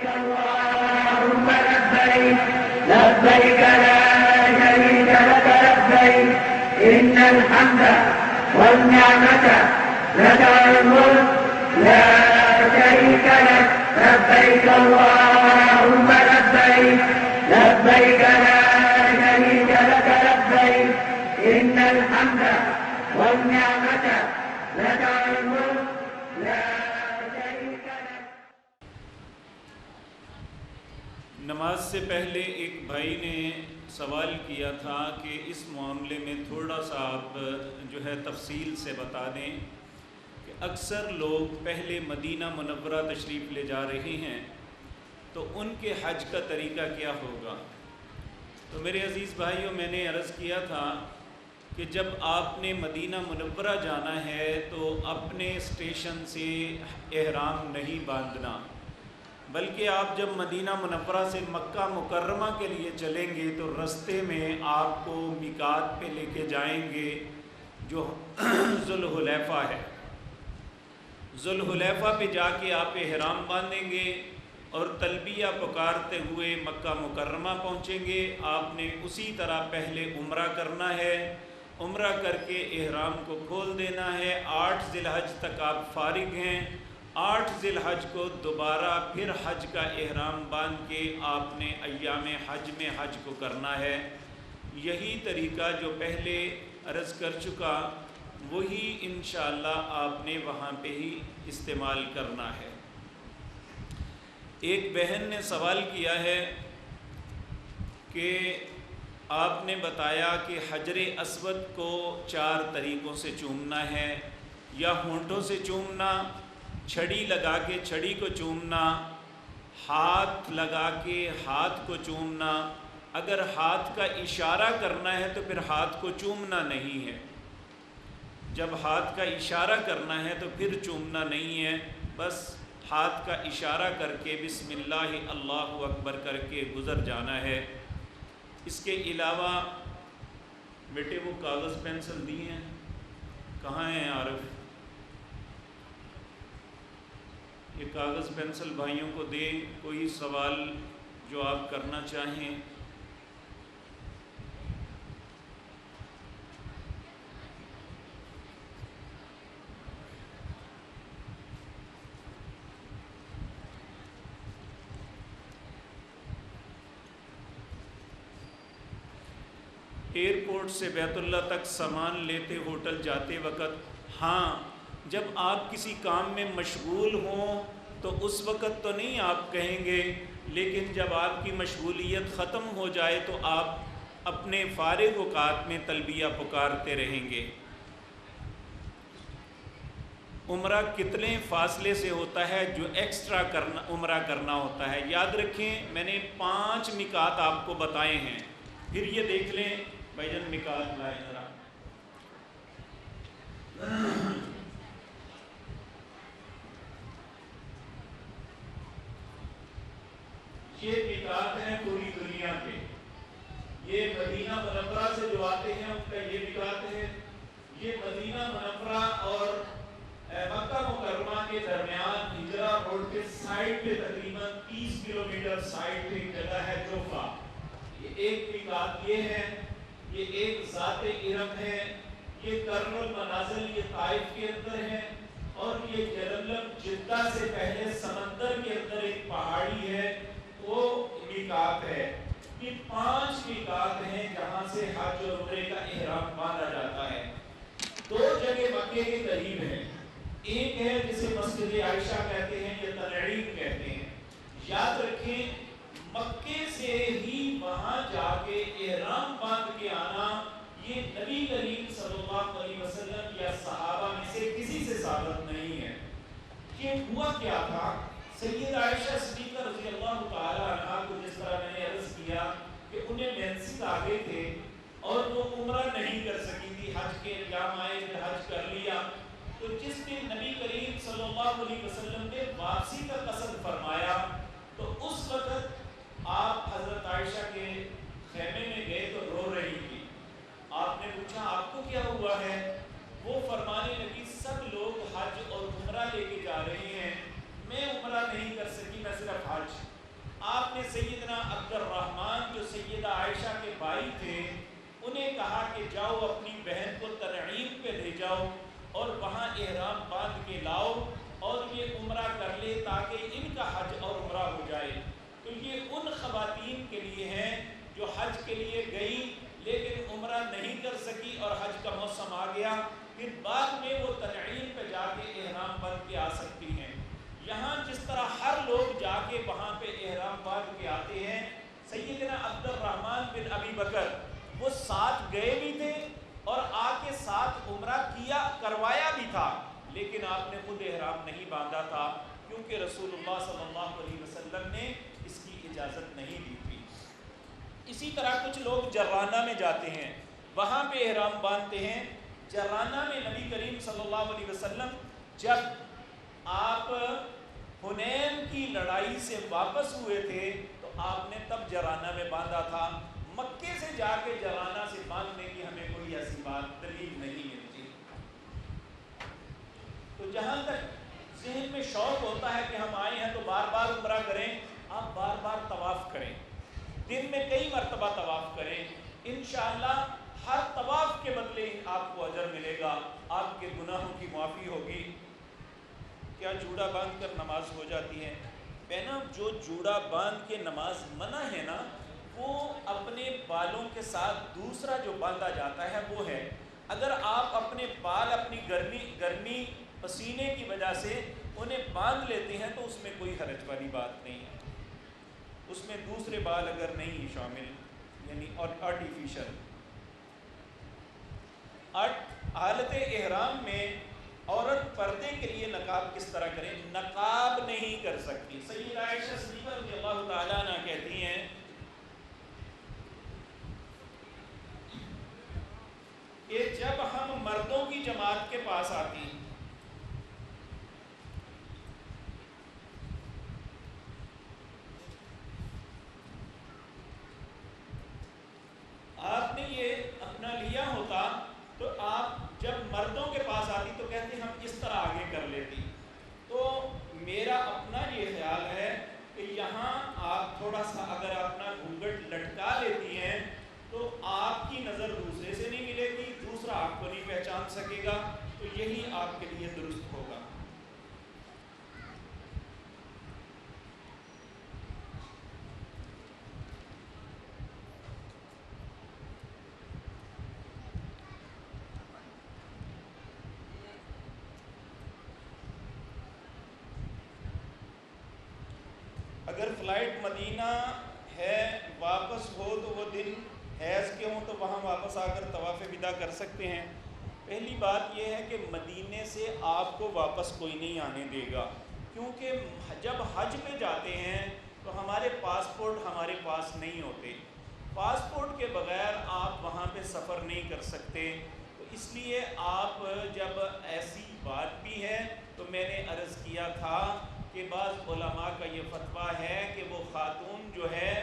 اللهم لبيك لبيك لا شريك لك لبيك إن الحمد والنعمة لك والملك لا شريك لك لبيك اللهم لبيك لبيك لا شريك لك لبيك إن الحمد والنعمة لك والملك لا شريك لك. نماز سے پہلے ایک بھائی نے سوال کیا تھا کہ اس معاملے میں تھوڑا سا آپ جو ہے تفصیل سے بتا دیں کہ اکثر لوگ پہلے مدینہ منورہ تشریف لے جا رہے ہیں تو ان کے حج کا طریقہ کیا ہوگا. تو میرے عزیز بھائیوں، میں نے عرض کیا تھا کہ جب آپ نے مدینہ منورہ جانا ہے تو اپنے اسٹیشن سے احرام نہیں باندھنا، بلکہ آپ جب مدینہ منورہ سے مکہ مکرمہ کے لیے چلیں گے تو رستے میں آپ کو میقات پہ لے کے جائیں گے جو ذوالحلیفہ ہے. ذوالحلیفہ پہ جا کے آپ احرام باندھیں گے اور تلبیہ پکارتے ہوئے مکہ مکرمہ پہنچیں گے. آپ نے اسی طرح پہلے عمرہ کرنا ہے، عمرہ کر کے احرام کو کھول دینا ہے. 8 ذی الحج تک آپ فارغ ہیں. 8 ذی الحج کو دوبارہ پھر حج کا احرام باندھ کے آپ نے ایام حج میں حج کو کرنا ہے. یہی طریقہ جو پہلے عرض کر چکا وہی انشاءاللہ آپ نے وہاں پہ ہی استعمال کرنا ہے. ایک بہن نے سوال کیا ہے کہ آپ نے بتایا کہ حجر اسود کو 4 طریقوں سے چومنا ہے، یا ہونٹوں سے چومنا، چھڑی لگا کے چھڑی کو چومنا، ہاتھ لگا کے ہاتھ کو چومنا. اگر ہاتھ کا اشارہ کرنا ہے تو پھر ہاتھ کو چومنا نہیں ہے. جب ہاتھ کا اشارہ کرنا ہے تو پھر چومنا نہیں ہے، بس ہاتھ کا اشارہ کر کے بسم اللہ اللہ اکبر کر کے گزر جانا ہے. اس کے علاوہ بیٹے وہ کاغذ پینسل دی ہیں کہاں ہیں عارف؟ یہ کاغذ پینسل بھائیوں کو دیں. کوئی سوال جو آپ کرنا چاہیں. ایئرپورٹ سے بیت اللہ تک سامان لیتے ہوٹل جاتے وقت، ہاں جب آپ کسی کام میں مشغول ہوں تو اس وقت تو نہیں آپ کہیں گے، لیکن جب آپ کی مشغولیت ختم ہو جائے تو آپ اپنے فارغ اوقات میں تلبیہ پکارتے رہیں گے. عمرہ کتنے فاصلے سے ہوتا ہے جو ایکسٹرا عمرہ کرنا ہوتا ہے؟ یاد رکھیں میں نے 5 میقات آپ کو بتائے ہیں. پھر یہ دیکھ لیں بھائی جان میقات لائے ذرا. یہ میقات ہیں پوری دنیا کے. یہ مدینہ منورہ سے جو آتے ہیں ان کا یہ میقات ہے. یہ مدینہ منورہ اور مکہ مکرمہ کے درمیان ہجرہ روڈ کے سائڈ پہ تقریباً 30 کلومیٹر سائڈ پہ ایک جگہ ہے جوفا. یہ ایک میقات یہ ہے. یہ ایک ذات ارم ہے. یہ قرن المنازل یہ طائف کے اندر ہے. اور یہ یلملم جدہ سے پہلے سمندر کے اندر ایک پہاڑی ہے وہ میقات ہے. یہ 5 میقات ہیں جہاں سے حج اور عمرے کا احرام باندھا جاتا ہے. 2 جگہ مکے کے قریب ہیں. ایک ہے جسے مسجد عائشہ کہتے ہیں یا تنعیم کہتے ہیں. یاد رکھیں مکے سے ہی وہاں جا کے احرام باندھ کے آنا یہ نبی کریم صلی اللہ علیہ وسلم یا صحابہ میں سے کسی سے ثابت نہیں ہے. یہ ہوا کیا تھا؟ سید عائشہ صدیقہ رضی اللہ تعالی عنہا کو جس طرح میں نے عرض کیا کہ انہیں مینسز آ گئے تھے اور وہ عمرہ نہیں کر سکی تھی. حج کے ایام آئے پھر حج کر لیا. تو جس دن نبی کریم صلی اللہ علیہ وسلم نے واپسی کا قصد فرمایا تو اس وقت آپ حضرت عائشہ کے خیمے میں گئے تو رو رہی تھی. آپ نے پوچھا آپ کو کیا ہوا ہے؟ وہ فرمانے لگی سب لوگ حج اور عمرہ لے کے جا رہے ہیں، میں عمرہ نہیں کر سکی، میں صرف حج. آپ نے سیدنا عبد الرحمن جو سیدہ عائشہ کے بھائی تھے انہیں کہا کہ جاؤ اپنی بہن کو تنعیم پہ لے جاؤ اور وہاں احرام باندھ کے لاؤ اور یہ عمرہ کر لے تاکہ ان کا حج اور عمرہ ہو جائے. تو یہ ان خواتین کے لیے ہیں جو حج کے لیے گئی لیکن عمرہ نہیں کر سکی اور حج کا موسم آ گیا، پھر بعد میں وہ تنعیم پہ جا کے احرام باندھ کے آ سکتی ہیں. یہاں جس طرح ہر لوگ جا کے وہاں پہ احرام باندھ کے آتے ہیں، سیدنا عبد الرحمن بن ابی بکر وہ ساتھ گئے بھی تھے اور آ کے ساتھ عمرہ کروایا بھی تھا، لیکن آپ نے خود احرام نہیں باندھا تھا کیونکہ رسول اللہ صلی اللہ علیہ وسلم نے اس کی اجازت نہیں دی تھی. اسی طرح کچھ لوگ جرانہ میں جاتے ہیں، وہاں پہ احرام باندھتے ہیں. جرانہ میں نبی کریم صلی اللہ علیہ وسلم جب آپ حنین کی لڑائی سے واپس ہوئے تھے تو آپ نے تب جرانہ میں باندھا تھا. مکے سے جا کے جرانہ سے باندھنے کی ہمیں کوئی ایسی بات دلیل نہیں ملتی. تو جہاں تک ذہن میں شوق ہوتا ہے کہ ہم آئے ہیں تو بار بار عمرہ کریں، آپ بار بار طواف کریں، دن میں کئی مرتبہ طواف کریں. انشاءاللہ ہر طواف کے بدلے آپ کو اجر ملے گا، آپ کے گناہوں کی معافی ہوگی. کیا جوڑا باندھ کر نماز ہو جاتی ہے؟ بہنوں جو جوڑا باندھ کے نماز منع ہے نا، وہ اپنے بالوں کے ساتھ دوسرا جو باندھا جاتا ہے وہ ہے. اگر آپ اپنے بال اپنی گرمی پسینے کی وجہ سے انہیں باندھ لیتے ہیں تو اس میں کوئی حرج والی بات نہیں ہے. اس میں دوسرے بال اگر نہیں شامل یعنی آرٹیفیشل. حالت احرام میں عورت پردے کے لیے نقاب کس طرح کریں؟ نقاب نہیں کر سکتی. سیدہ عائشہ صدیقہ رضی اللہ تعالیٰ عنہ کہتی ہیں کہ جب ہم مردوں کی جماعت کے پاس آتی ہیں آپ نے یہ اپنا لیا ہوتا تو آپ جب مردوں کے پاس آتی تو کہتے ہم اس طرح آگے کر لیتی. تو میرا اپنا یہ خیال ہے کہ یہاں آپ تھوڑا سا اگر اپنا گھونگھٹ لٹکا لیتی ہیں تو آپ کی نظر دوسرے سے نہیں ملے گی، دوسرا آپ کو نہیں پہچان سکے گا، تو یہی آپ کے لیے درست ہوگا. اگر فلائٹ مدینہ ہے واپس ہو تو وہ دن حیض کے ہوں تو وہاں واپس آ کر طواف وداع کر سکتے ہیں. پہلی بات یہ ہے کہ مدینے سے آپ کو واپس کوئی نہیں آنے دے گا، کیونکہ جب حج پہ جاتے ہیں تو ہمارے پاسپورٹ ہمارے پاس نہیں ہوتے. پاسپورٹ کے بغیر آپ وہاں پہ سفر نہیں کر سکتے. تو اس لیے آپ جب ایسی بات بھی ہے تو میں نے عرض کیا تھا کہ بعض علماء کا یہ فتویٰ ہے کہ وہ خاتون جو ہے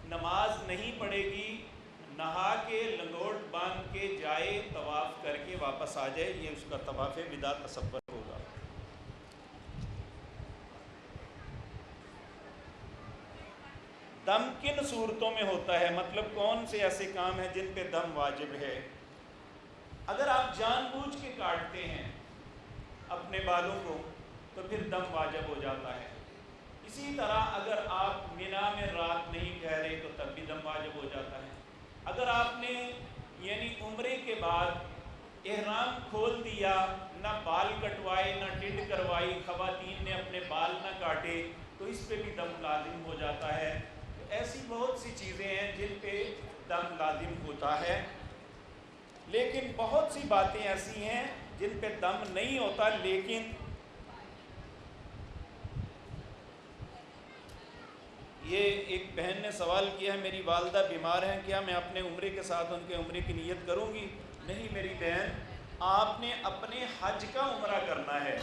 نماز نہیں پڑھے گی، نہا کے لنگوٹ باندھ کے جائے، طواف کر کے واپس آ جائے، یہ اس کا طواف وداع تصور ہوگا. دم کن صورتوں میں ہوتا ہے؟ مطلب کون سے ایسے کام ہیں جن پہ دم واجب ہے؟ اگر آپ جان بوجھ کے کاٹتے ہیں اپنے بالوں کو تو پھر دم واجب ہو جاتا ہے. اسی طرح اگر آپ مینا میں رات نہیں ٹھہرے تو تب بھی دم واجب ہو جاتا ہے. اگر آپ نے یعنی عمرے کے بعد احرام کھول دیا، نہ بال کٹوائے نہ ٹنڈ کروائی، خواتین نے اپنے بال نہ کاٹے تو اس پہ بھی دم لازم ہو جاتا ہے. تو ایسی بہت سی چیزیں ہیں جن پہ دم لازم ہوتا ہے، لیکن بہت سی باتیں ایسی ہیں جن پہ دم نہیں ہوتا. لیکن یہ ایک بہن نے سوال کیا ہے میری والدہ بیمار ہیں، کیا میں اپنے عمرے کے ساتھ ان کے عمرے کی نیت کروں گی؟ نہیں میری بہن، آپ نے اپنے حج کا عمرہ کرنا ہے.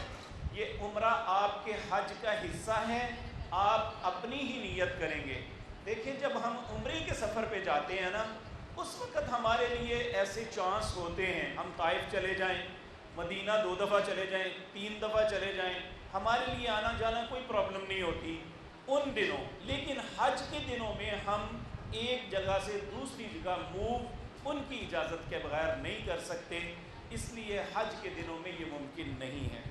یہ عمرہ آپ کے حج کا حصہ ہے، آپ اپنی ہی نیت کریں گے. دیکھیں جب ہم عمرے کے سفر پہ جاتے ہیں نا، اس وقت ہمارے لیے ایسے چانس ہوتے ہیں، ہم طائف چلے جائیں، مدینہ 2 دفعہ چلے جائیں، 3 دفعہ چلے جائیں، ہمارے لیے آنا جانا کوئی پرابلم نہیں ہوتی. ان دنوں، لیکن حج کے دنوں میں ہم ایک جگہ سے دوسری جگہ موو ان کی اجازت کے بغیر نہیں کر سکتے، اس لیے حج کے دنوں میں یہ ممکن نہیں ہے۔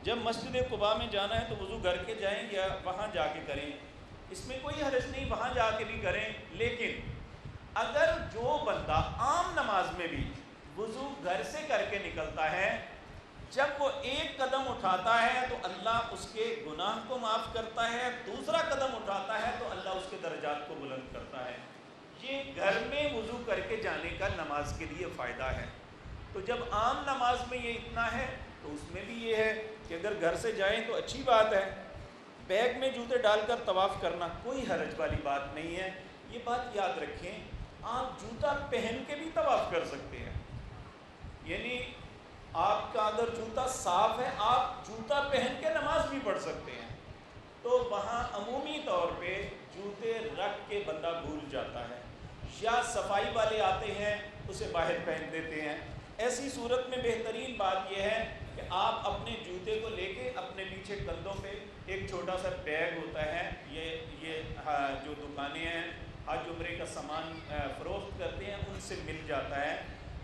جب مسجد قباء میں جانا ہے تو وضو گھر کے جائیں یا وہاں جا کے کریں، اس میں کوئی حرج نہیں، وہاں جا کے بھی کریں، لیکن اگر جو بندہ عام نماز میں بھی وضو گھر سے کر کے نکلتا ہے، جب وہ ایک قدم اٹھاتا ہے تو اللہ اس کے گناہ کو معاف کرتا ہے، دوسرا قدم اٹھاتا ہے تو اللہ اس کے درجات کو بلند کرتا ہے۔ یہ گھر میں وضو کر کے جانے کا نماز کے لیے فائدہ ہے۔ تو جب عام نماز میں یہ اتنا ہے تو اس میں بھی یہ ہے کہ اگر گھر سے جائیں تو اچھی بات ہے۔ بیگ میں جوتے ڈال کر طواف کرنا کوئی حرج والی بات نہیں ہے۔ یہ بات یاد رکھیں، آپ جوتا پہن کے بھی طواف کر سکتے ہیں، یعنی آپ کا اگر جوتا صاف ہے آپ جوتا پہن کے نماز بھی پڑھ سکتے ہیں۔ تو وہاں عمومی طور پہ جوتے رکھ کے بندہ بھول جاتا ہے، یا صفائی والے آتے ہیں اسے باہر پہن دیتے ہیں۔ ایسی صورت میں بہترین بات یہ ہے کہ آپ اپنے جوتے کو لے کے اپنے پیچھے کندھوں پہ ایک چھوٹا سا بیگ ہوتا ہے، یہ جو دکانیں ہیں حج عمرے کا سامان فروخت کرتے ہیں ان سے مل جاتا ہے،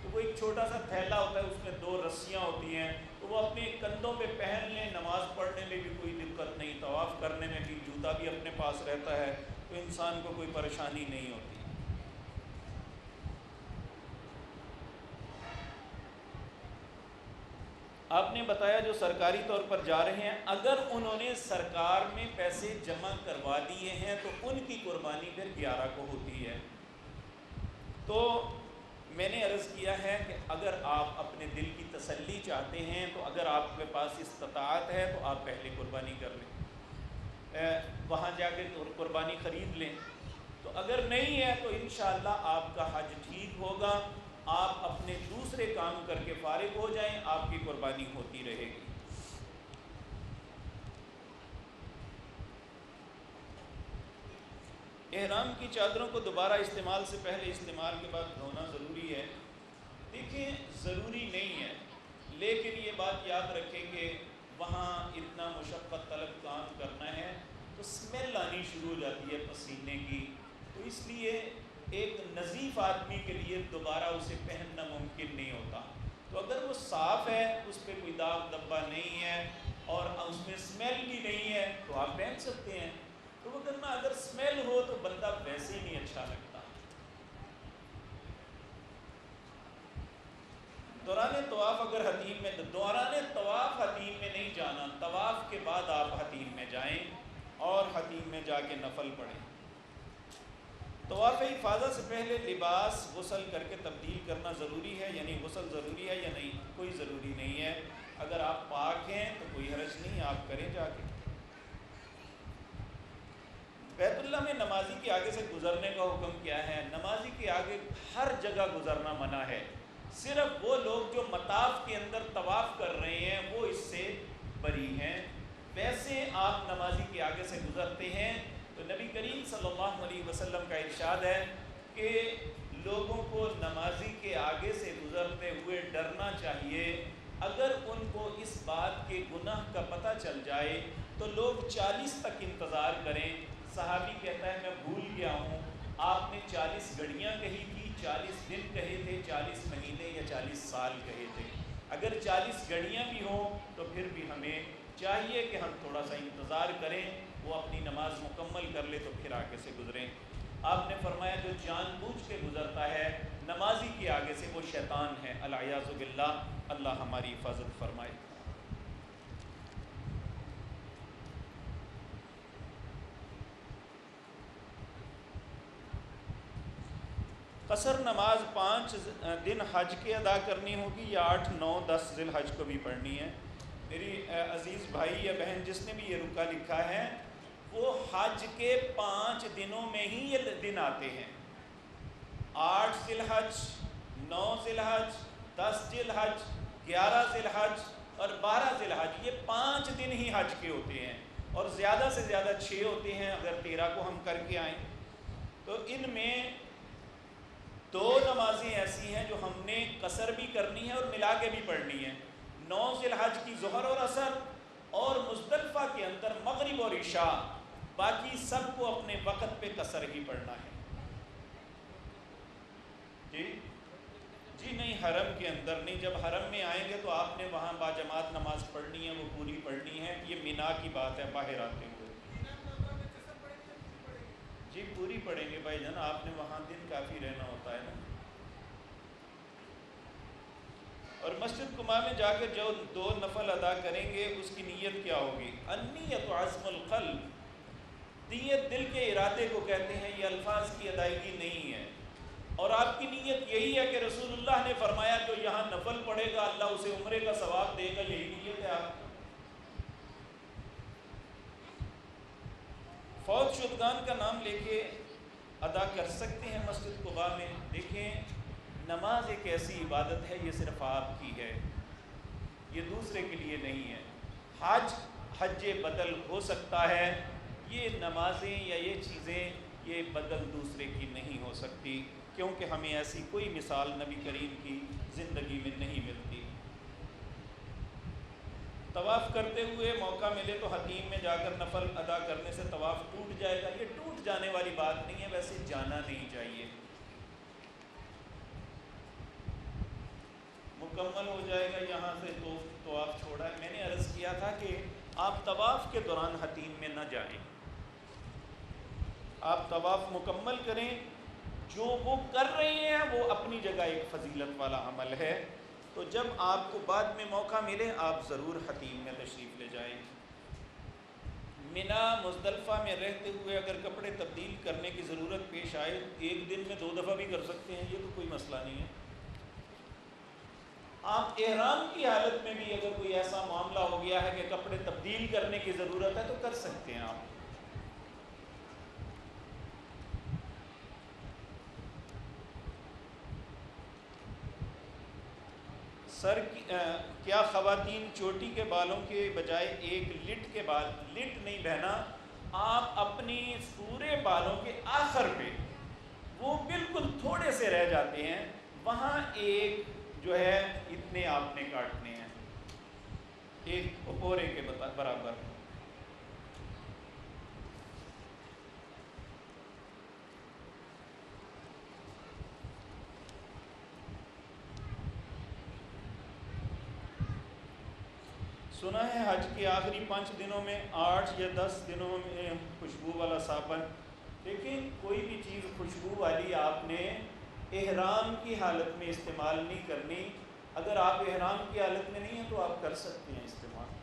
تو وہ ایک چھوٹا سا تھیلا ہوتا ہے، اس میں 2 رسیاں ہوتی ہیں، تو وہ اپنے کندھوں پہ پہن لیں، نماز پڑھنے میں بھی کوئی دقت نہیں، طواف کرنے میں بھی جوتا بھی اپنے پاس رہتا ہے، تو انسان کو کوئی پریشانی نہیں ہوتی۔ آپ نے بتایا جو سرکاری طور پر جا رہے ہیں، اگر انہوں نے سرکار میں پیسے جمع کروا دیے ہیں تو ان کی قربانی پھر 11 کو ہوتی ہے۔ تو میں نے عرض کیا ہے کہ اگر آپ اپنے دل کی تسلی چاہتے ہیں تو اگر آپ کے پاس استطاعت ہے تو آپ پہلے قربانی کر لیں، وہاں جا کے قربانی خرید لیں، تو اگر نہیں ہے تو انشاءاللہ آپ کا حج ٹھیک ہوگا، آپ اپنے دوسرے کام کر کے فارغ ہو جائیں، آپ کی قربانی ہوتی رہے گی۔ احرام کی چادروں کو دوبارہ استعمال سے پہلے استعمال کے بعد دھونا ضروری ہے؟ دیکھیں ضروری نہیں ہے، لیکن یہ بات یاد رکھیں کہ وہاں اتنا مشقت طلب کام کرنا ہے تو اسمیل آنی شروع ہو جاتی ہے پسینے کی، تو اس لیے ایک نظیف آدمی کے لیے دوبارہ اسے پہننا ممکن نہیں ہوتا۔ تو اگر وہ صاف ہے، اس پہ کوئی داغ دھبا نہیں ہے اور اس میں اسمیل بھی نہیں ہے تو آپ پہن سکتے ہیں۔ تو وہ کرنا اگر اسمیل ہو تو بندہ ویسے ہی نہیں اچھا لگتا۔ دوران طواف اگر حتیم میں، دوران طواف حتیم میں نہیں جانا، طواف کے بعد آپ حتیم میں جائیں اور حتیم میں جا کے نفل پڑھیں۔ طواف افاضہ سے پہلے لباس غسل کر کے تبدیل کرنا ضروری ہے، یعنی غسل ضروری ہے یا نہیں؟ کوئی ضروری نہیں ہے، اگر آپ پاک ہیں تو کوئی حرج نہیں، آپ کریں جا کے۔ بیت اللہ میں نمازی کے آگے سے گزرنے کا حکم کیا ہے؟ نمازی کے آگے ہر جگہ گزرنا منع ہے، صرف وہ لوگ جو مطاف کے اندر طواف کر رہے ہیں وہ اس سے بری ہیں۔ ویسے آپ نمازی کے آگے سے گزرتے ہیں تو نبی کریم صلی اللہ علیہ وسلم کا ارشاد ہے کہ لوگوں کو نمازی کے آگے سے گزرتے ہوئے ڈرنا چاہیے، اگر ان کو اس بات کے گناہ کا پتہ چل جائے تو لوگ 40 تک انتظار کریں۔ صحابی کہتا ہے میں بھول گیا ہوں، آپ نے 40 گھڑیاں کہی تھی، 40 دن کہے تھے، 40 مہینے یا 40 سال کہے تھے؟ اگر 40 گھڑیاں بھی ہوں تو پھر بھی ہمیں چاہیے کہ ہم تھوڑا سا انتظار کریں، وہ اپنی نماز مکمل کر لے تو پھر آگے سے گزریں۔ آپ نے فرمایا جو جان بوجھ کے گزرتا ہے نمازی کے آگے سے وہ شیطان ہے، العیاذ باللہ، اللہ ہماری حفاظت فرمائے۔ قصر نماز 5 دن حج کے ادا کرنی ہوگی یا 8، 9، 10 ذی الحج کو بھی پڑھنی ہے؟ میری عزیز بھائی یا بہن جس نے بھی یہ رکا لکھا ہے، وہ حج کے 5 دنوں میں ہی یہ دن آتے ہیں، 8 ذی الحج، 9 ذی الحج، 10 ذی الحج، 11 ذی الحج اور 12 ذی الحج، یہ 5 دن ہی حج کے ہوتے ہیں، اور زیادہ سے زیادہ 6 ہوتے ہیں اگر 13 کو ہم کر کے آئیں۔ تو ان میں دو نمازیں ایسی ہیں جو ہم نے قصر بھی کرنی ہے اور ملا کے بھی پڑھنی ہے، 9 ذی الحج کی ظہر اور عصر، اور مزدلفہ کے اندر مغرب اور عشاء، باقی سب کو اپنے وقت پہ قصر ہی پڑھنا ہے۔ جی نہیں، حرم کے اندر نہیں، جب حرم میں آئیں گے تو آپ نے وہاں باجماعت نماز پڑھنی ہے، وہ پوری پڑھنی ہے، یہ مینا کی بات ہے باہر آتے ہوئے۔ جی پوری پڑھیں گے بھائی جان، آپ نے وہاں دن کافی رہنا ہوتا ہے نا۔ اور مسجد کما میں جا کر جو 2 نفل ادا کریں گے اس کی نیت کیا ہوگی؟ النیت عزم القلب، نیت دل کے ارادے کو کہتے ہیں، یہ الفاظ کی ادائیگی نہیں ہے، اور آپ کی نیت یہی ہے کہ رسول اللہ نے فرمایا جو یہاں نفل پڑھے گا اللہ اسے عمرے کا ثواب دے گا، یہی نیت ہے آپ کی۔ فوت شدگان کا نام لے کے ادا کر سکتے ہیں مسجد قباء میں۔ دیکھیں نماز ایک ایسی عبادت ہے، یہ صرف آپ کی ہے، یہ دوسرے کے لیے نہیں ہے۔ حج بدل ہو سکتا ہے، یہ نمازیں یا یہ چیزیں یہ بدل دوسرے کی نہیں ہو سکتی، کیونکہ ہمیں ایسی کوئی مثال نبی کریم کی زندگی میں نہیں ملتی۔ طواف کرتے ہوئے موقع ملے تو حتیم میں جا کر نفل ادا کرنے سے طواف ٹوٹ جائے گا، یہ ٹوٹ جانے والی بات نہیں ہے، ویسے جانا نہیں چاہیے، مکمل ہو جائے گا یہاں سے تو طواف چھوڑا ہے۔ میں نے عرض کیا تھا کہ آپ طواف کے دوران حتیم میں نہ جائیں، آپ طواف مکمل کریں، جو وہ کر رہے ہیں وہ اپنی جگہ ایک فضیلت والا عمل ہے، تو جب آپ کو بعد میں موقع ملے آپ ضرور حتیم میں تشریف لے جائیں۔ مینا مزدلفہ میں رہتے ہوئے اگر کپڑے تبدیل کرنے کی ضرورت پیش آئے، ایک دن میں 2 دفعہ بھی کر سکتے ہیں، یہ تو کوئی مسئلہ نہیں ہے۔ آپ احرام کی حالت میں بھی اگر کوئی ایسا معاملہ ہو گیا ہے کہ کپڑے تبدیل کرنے کی ضرورت ہے تو کر سکتے ہیں آپ۔ سر کیا خواتین چوٹی کے بالوں کے بجائے ایک لٹ کے بال، لٹ نہیں بہنا، آپ اپنی پورے بالوں کے آخر پہ وہ بالکل تھوڑے سے رہ جاتے ہیں، وہاں ایک جو ہے اتنے آپ نے کاٹنے ہیں، ایک اورے کے برابر۔ سنا ہے حج کے آخری 5 دنوں میں 8 یا 10 دنوں میں خوشبو والا صابن، لیکن کوئی بھی چیز خوشبو والی آپ نے احرام کی حالت میں استعمال نہیں کرنی، اگر آپ احرام کی حالت میں نہیں ہیں تو آپ کر سکتے ہیں استعمال۔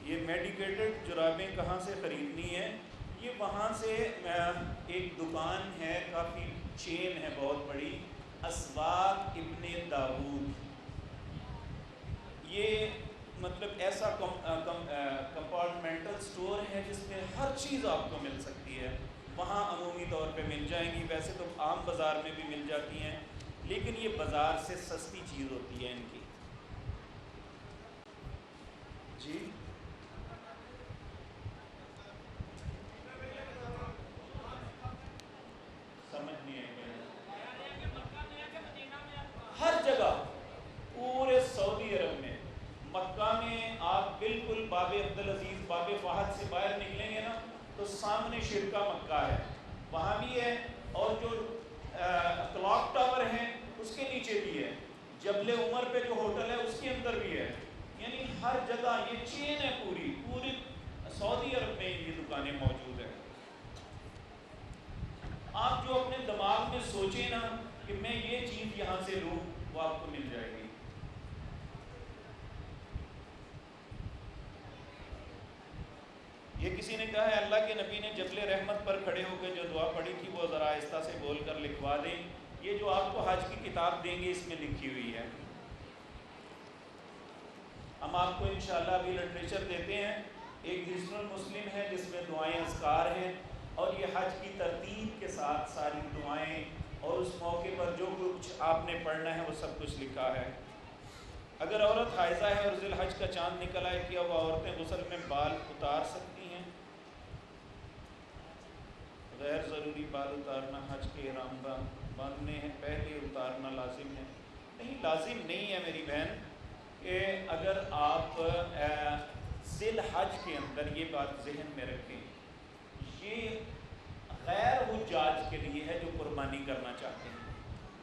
یہ میڈیکیٹڈ جرابیں کہاں سے خریدنی ہے؟ یہ وہاں سے ایک دکان ہے، کافی چین ہے بہت بڑی، اسواق ابن داود، یہ مطلب ایسا کمپارٹمنٹل سٹور ہے جس میں ہر چیز آپ کو مل سکتی ہے، وہاں عمومی طور پہ مل جائیں گی، ویسے تو عام بازار میں بھی مل جاتی ہیں، لیکن یہ بازار سے سستی چیز ہوتی ہے ان کی۔ جی سمجھ نہیں آئے ہر جگہ پورے سعودی عرب میں، مکہ میں آپ بالکل باب عبدالعزیز باب فہد سے باہر نکلیں گے نا تو سامنے شرکہ مکہ ہے، وہاں بھی ہے، اور جو کلاک ٹاور ہے اس کے نیچے بھی ہے، جبل عمر پہ جو ہوٹل ہے اس کے اندر بھی ہے، یعنی ہر جگہ یہ چین ہے، پوری سعودی عرب میں یہ دکانیں موجود ہیں۔ آپ جو اپنے دماغ میں سوچیں نا کہ میں یہ چیز یہاں سے لوں، وہ آپ کو مل جائے گی۔ یہ کسی نے کہا ہے اللہ کے نبی نے جبل رحمت پر کھڑے ہو کے جو دعا پڑھی تھی وہ ذرا آہستہ سے بول کر لکھوا دیں، یہ جو آپ کو حج کی کتاب دیں گے اس میں لکھی ہوئی ہے، ہم آپ کو انشاءاللہ ابھی لٹریچر دیتے ہیں، ایک حصن المسلم ہے جس میں دعائیں اذکار ہیں، اور یہ حج کی ترتیب کے ساتھ ساری دعائیں اور اس موقع پر جو کچھ آپ نے پڑھنا ہے وہ سب کچھ لکھا ہے۔ اگر عورت حائضہ ہے اور ذی الحج کا چاند نکل آئے، کیا وہ عورتیں غسل میں بال اتار سکتی ہیں؟ غیر ضروری بال اتارنا حج کے احرام باندھنے ہیں پہلے اتارنا لازم ہے؟ نہیں، لازم نہیں ہے میری بہن، کہ اگر آپ ذی الحج کے اندر یہ بات ذہن میں رکھیں، یہ غیر حجاج کے لیے ہے جو قربانی کرنا چاہتے ہیں۔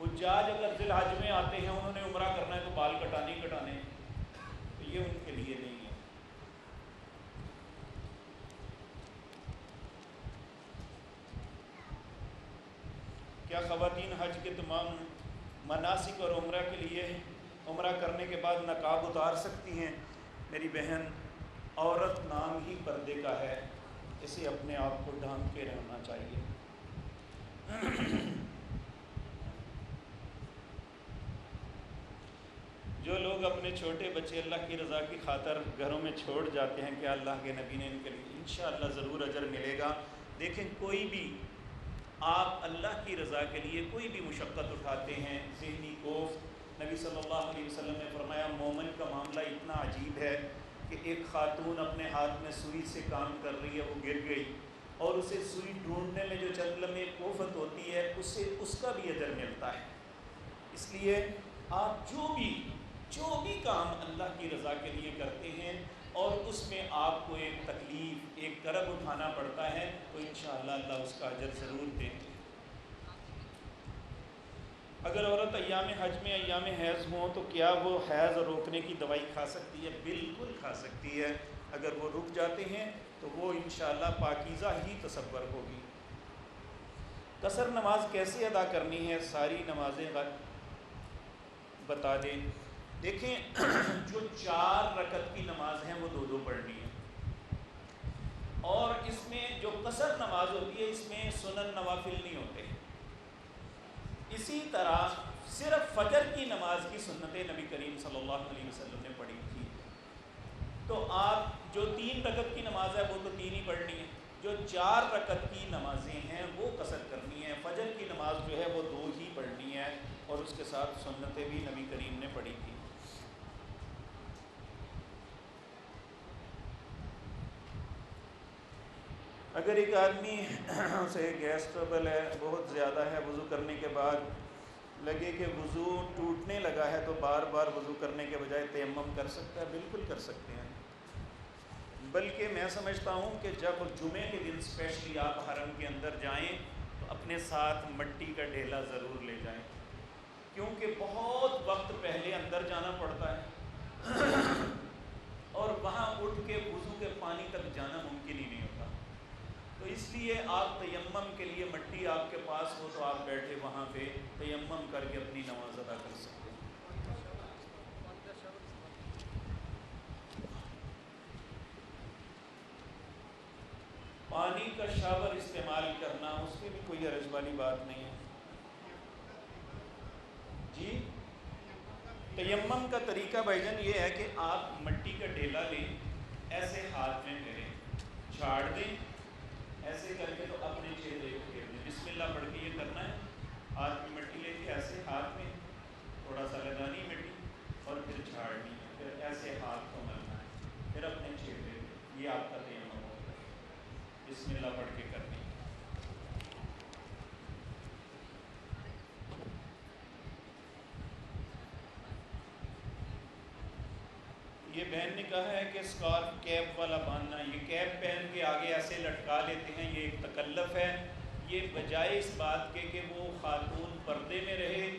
حجاج اگر ذی الحج میں آتے ہیں، انہوں نے عمرہ کرنا ہے تو بال کٹانے ہی کٹانے ہیں، تو یہ ان کے لیے نہیں ہے۔ کیا خواتین حج کے تمام مناسک اور عمرہ کے لیے عمرہ کرنے کے بعد نقاب اتار سکتی ہیں؟ میری بہن، عورت نام ہی پردے کا ہے، اسے اپنے آپ کو ڈھانپ کے رہنا چاہیے۔ جو لوگ اپنے چھوٹے بچے اللہ کی رضا کی خاطر گھروں میں چھوڑ جاتے ہیں، کیا اللہ کے نبی نے ان کے لیے انشاءاللہ ضرور اجر ملے گا؟ دیکھیں، کوئی بھی آپ اللہ کی رضا کے لیے کوئی بھی مشقت اٹھاتے ہیں، ذہنی کوفت، نبی صلی اللہ علیہ وسلم نے فرمایا مومن کا معاملہ اتنا عجیب ہے کہ ایک خاتون اپنے ہاتھ میں سوئی سے کام کر رہی ہے، وہ گر گئی، اور اسے سوئی ڈھونڈنے میں جو چند لمحے کوفت ہوتی ہے، اس کا بھی اجر ملتا ہے۔ اس لیے آپ جو بھی کام اللہ کی رضا کے لیے کرتے ہیں اور اس میں آپ کو ایک تکلیف، ایک کرب اٹھانا پڑتا ہے، تو انشاءاللہ اللہ اس کا اجر ضرور دیں گے۔ اگر عورت ایام حج میں ایام حیض ہوں تو کیا وہ حیض روکنے کی دوائی کھا سکتی ہے؟ بالکل کھا سکتی ہے۔ اگر وہ رک جاتے ہیں تو وہ انشاءاللہ پاکیزہ ہی تصور ہوگی۔ قصر نماز کیسے ادا کرنی ہے؟ ساری نمازیں بتا دیں۔ دیکھیں، جو 4 رکعت کی نماز ہیں وہ 2 پڑھنی ہے، اور اس میں جو قصر نماز ہوتی ہے اس میں سنن نوافل نہیں ہوتے۔ اسی طرح صرف فجر کی نماز کی سنتیں نبی کریم صلی اللہ علیہ وسلم نے پڑھی تھی، تو آپ جو 3 رکعت کی نماز ہے وہ تو 3 ہی پڑھنی ہے، جو 4 رکعت کی نمازیں ہیں وہ قصر کرنی ہے۔ فجر کی نماز جو ہے وہ 2 ہی پڑھنی ہے، اور اس کے ساتھ سنتیں بھی نبی کریم نے پڑھی تھی۔ اگر ایک آدمی سے گیس ٹربل ہے، بہت زیادہ ہے، وضو کرنے کے بعد لگے کہ وضو ٹوٹنے لگا ہے، تو بار بار وضو کرنے کے بجائے تیمم کر سکتا ہے؟ بالکل کر سکتے ہیں۔ بلکہ میں سمجھتا ہوں کہ جب جمعے کے دن اسپیشلی آپ حرم کے اندر جائیں تو اپنے ساتھ مٹی کا ڈھیلا ضرور لے جائیں، کیونکہ بہت وقت پہلے اندر جانا پڑتا ہے اور وہاں اٹھ کے وضو کے پانی تک جانا ممکن ہی نہیں ہوتا۔ تو اس لیے آپ تیمم کے لیے مٹی آپ کے پاس ہو تو آپ بیٹھے وہاں پہ تیمم کر کے اپنی نماز ادا کر سکتے ہیں۔ پانی کا شاور استعمال کرنا، اس میں بھی کوئی حرج والی بات نہیں ہے۔ جی، تیمم کا طریقہ بھائی جان یہ ہے کہ آپ مٹی کا ڈھیلا لیں، ایسے ہاتھ میں پھیریں، جھاڑ دیں، ایسے کر کے تو اپنے چہرے کو پھیر دیں، بسم اللہ پڑھ کے یہ کرنا ہے۔ ہاتھ میں مٹی لے کے ایسے ہاتھ میں تھوڑا سا لگانی مٹی اور پھر جھاڑنی ہے، پھر ایسے ہاتھ کو ملنا ہے، پھر اپنے چہرے کو، یہ آپ کا تیمم ہوتا ہے، بسم اللہ پڑھ کے کرنی ہے۔ یہ بہن نے کہا ہے کہ اسکارف کیپ والا باندھنا، یہ کیپ پہن کے آگے ایسے لٹکا لیتے ہیں، یہ ایک تکلف ہے۔ یہ بجائے اس بات کے کہ وہ خاتون پردے میں رہے،